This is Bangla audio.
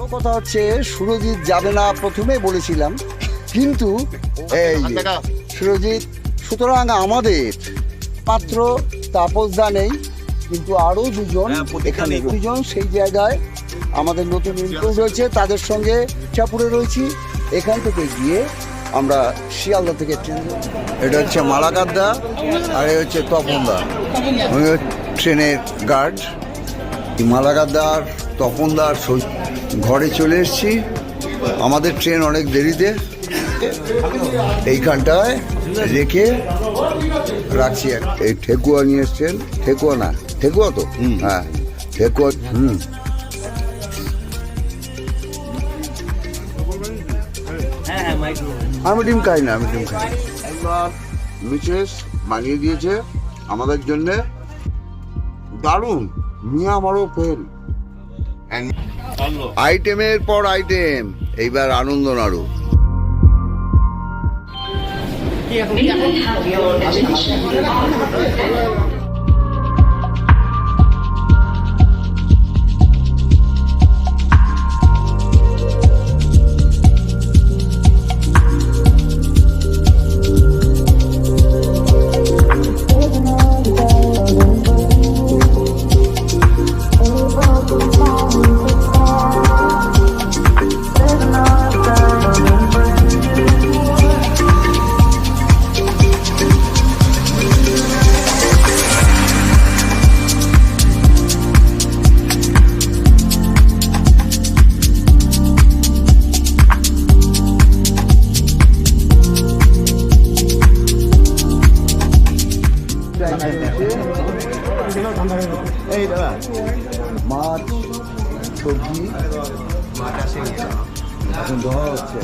বড় কথা হচ্ছে সুরজিৎ যাবে না প্রথমে বলেছিলাম, কিন্তু এই সুরজিৎ, সুতরাং আমাদের পাত্র তাপসদা নেই, কিন্তু আরো দুজন এখানে দুজন সেই জায়গায় আমাদের নতুন ইনক্লুড হয়েছে, তাদের সঙ্গে ইচ্ছাপুরে রয়েছি। এখান থেকে গিয়ে আমরা শিয়ালদা থেকে ট্রেন, এটা হচ্ছে মালাকারদা আর এ হচ্ছে তপনদা, উনি ট্রেনের গার্ড। মালাকারদার তপনদার ঘরে চলে এসেছি, আমাদের ট্রেন অনেক দেরিতে, এইখানটায় রেখে রাখছি। এই ঠেকুয়া নিয়ে এসছেন, ঠেকুয়া না, ঠেকুয়া তো, হ্যাঁ ঠেকুয়া। আমি ডিম খাই না, আমি ডিম খাই। একবার মিসেস বানিয়ে দিয়েছে আমাদের জন্যে, দারুণ, মিয়া আমারও ফেল। আইটেমের পর আইটেম, এইবার আনন্দ নাড়ু। মাছ, সবজি, এখন ধোয়া হচ্ছে।